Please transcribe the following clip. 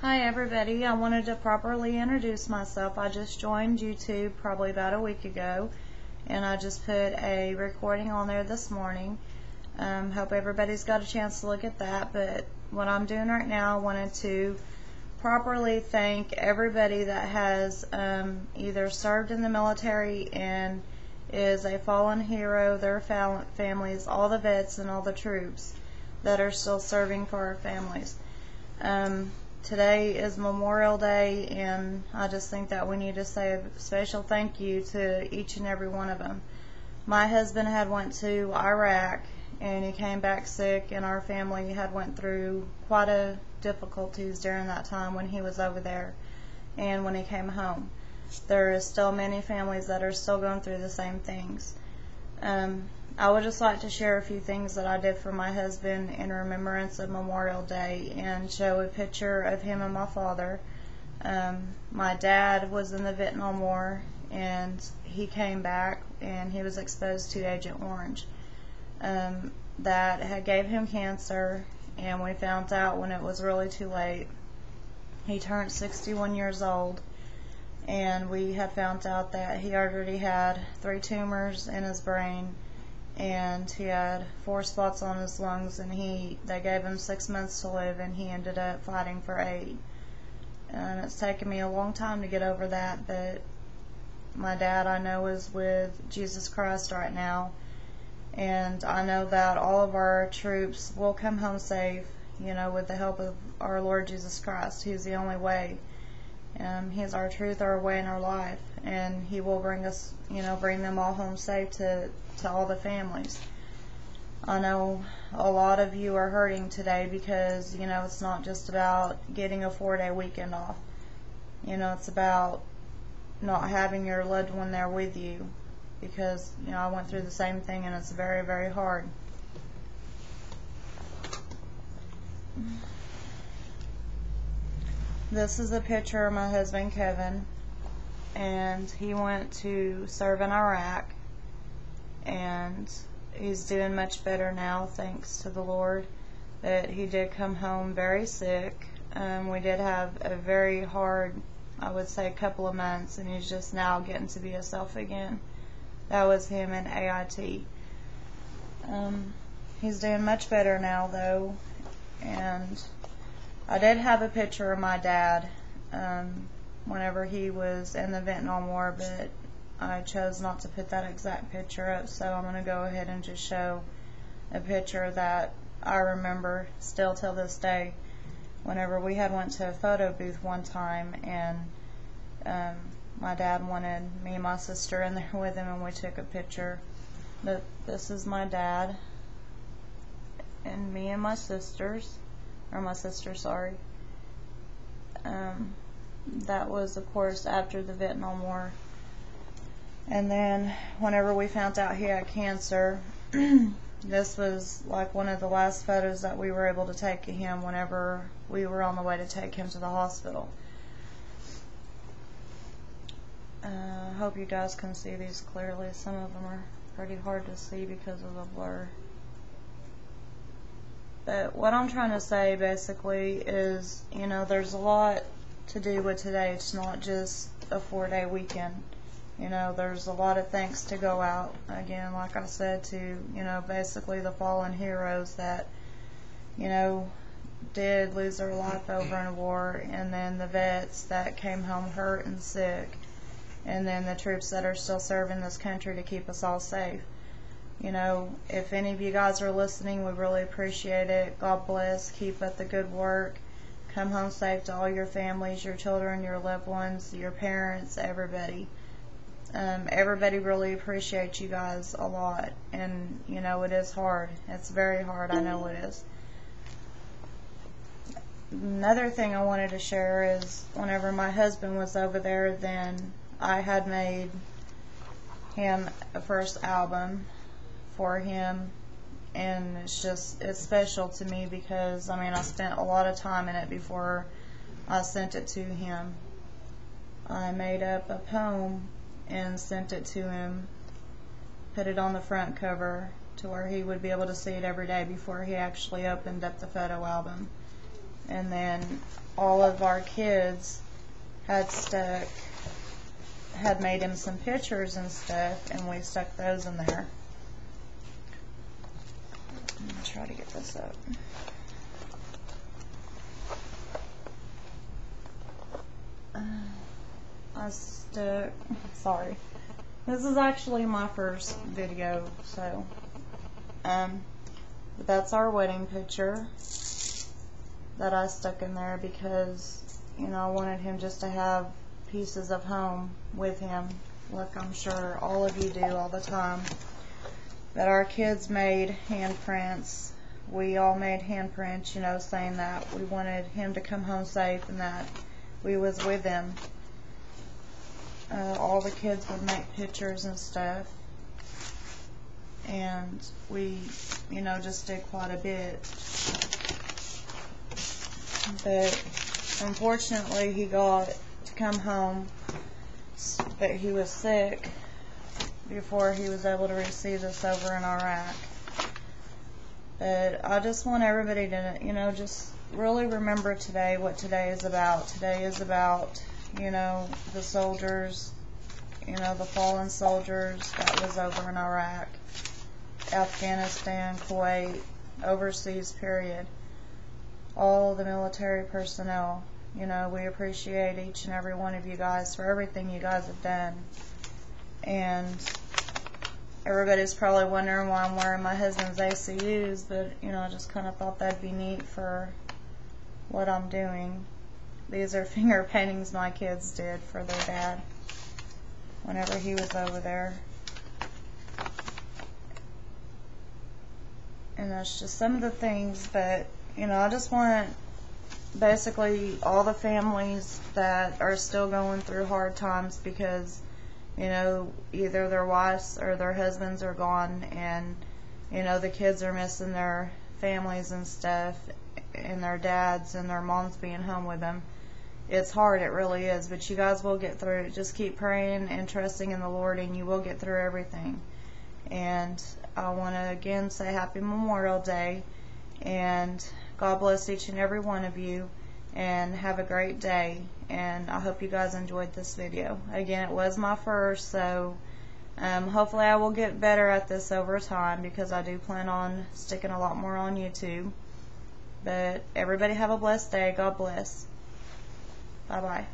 Hi everybody, I wanted to properly introduce myself. I just joined YouTube probably about a week ago, and I just put a recording on there this morning. Hope everybody's got a chance to look at that, but what I'm doing right now, I wanted to properly thank everybody that has either served in the military and is a fallen hero, their families, all the vets and all the troops that are still serving for our families. Today is Memorial Day, and I just think that we need to say a special thank you to each and every one of them. My husband had went to Iraq, and he came back sick, and our family had went through quite a difficulties during that time when he was over there and when he came home. There is still many families that are still going through the same things. I would just like to share a few things that I did for my husband in remembrance of Memorial Day and show a picture of him and my father. My dad was in the Vietnam War, and he came back and he was exposed to Agent Orange. That had gave him cancer, and we found out when it was really too late. He turned 61 years old, and we had found out that he already had 3 tumors in his brain, and he had 4 spots on his lungs, and they gave him 6 months to live, and he ended up fighting for 8. And it's taken me a long time to get over that, but my dad, I know, is with Jesus Christ right now, and I know that all of our troops will come home safe, with the help of our Lord Jesus Christ. He's the only way. He's our truth, our way, and our life, and He will bring us, bring them all home safe to all the families. I know a lot of you are hurting today because, it's not just about getting a 4-day weekend off. It's about not having your loved one there with you, because, I went through the same thing, and it's very, very hard. This is a picture of my husband, Kevin, and he went to serve in Iraq, and he's doing much better now, thanks to the Lord. But he did come home very sick. We did have a very hard, I would say, couple of months, and he's just now getting to be himself again. That was him in AIT. He's doing much better now, though, and I did have a picture of my dad whenever he was in the Vietnam War, but I chose not to put that exact picture up, so I'm going to go ahead and just show a picture that I remember still till this day. Whenever we had went to a photo booth one time, and my dad wanted me and my sister in there with him, and we took a picture. But this is my dad and me and my sisters. Or my sister, sorry. That was, of course, after the Vietnam War. And then, whenever we found out he had cancer, this was like one of the last photos that we were able to take of him whenever we were on the way to take him to the hospital. I hope you guys can see these clearly. Some of them are pretty hard to see because of the blur. But what I'm trying to say basically is, there's a lot to do with today. It's not just a 4-day weekend. There's a lot of thanks to go out, again, like I said, to, basically the fallen heroes that, did lose their life over in war, and then the vets that came home hurt and sick, and then the troops that are still serving this country to keep us all safe. If any of you guys are listening, we really appreciate it. God bless. Keep up the good work. Come home safe to all your families, your children, your loved ones, your parents, everybody. Everybody really appreciates you guys a lot. And, it is hard. It's very hard. I know it is. Another thing I wanted to share is whenever my husband was over there, then I had made him a first album for him, and it's special to me because I spent a lot of time in it before I sent it to him. I made up a poem and sent it to him, put it on the front cover to where he would be able to see it every day before he actually opened up the photo album. And then all of our kids had made him some pictures and stuff, and we stuck those in there. I'm going to try to get this up. Sorry. This is actually my first video, so, but that's our wedding picture that I stuck in there because, you know, I wanted him just to have pieces of home with him, like I'm sure all of you do all the time. That our kids made handprints. We all made handprints, you know, saying that we wanted him to come home safe and that we was with him. All the kids would make pictures and stuff, and we, you know, just did quite a bit. But unfortunately he got to come home, but he was sick before he was able to receive this over in Iraq. But I just want everybody to, you know, just really remember today what today is about. Today is about, you know, the soldiers, you know, the fallen soldiers that was over in Iraq, Afghanistan, Kuwait, overseas period. All the military personnel, you know, we appreciate each and every one of you guys for everything you guys have done. And everybody's probably wondering why I'm wearing my husband's ACUs, but, you know, I just kind of thought that'd be neat for what I'm doing. These are finger paintings my kids did for their dad whenever he was over there. And that's just some of the things, but, you know, I just want basically all the families that are still going through hard times because, you know, either their wives or their husbands are gone, and, you know, the kids are missing their families and stuff, and their dads and their moms being home with them. It's hard, it really is, but you guys will get through it. Just keep praying and trusting in the Lord, and you will get through everything. And I want to again say Happy Memorial Day, and God bless each and every one of you, and have a great day. And I hope you guys enjoyed this video. Again, it was my first, so hopefully I will get better at this over time, because I do plan on sticking a lot more on YouTube. But everybody have a blessed day. God bless. Bye-bye.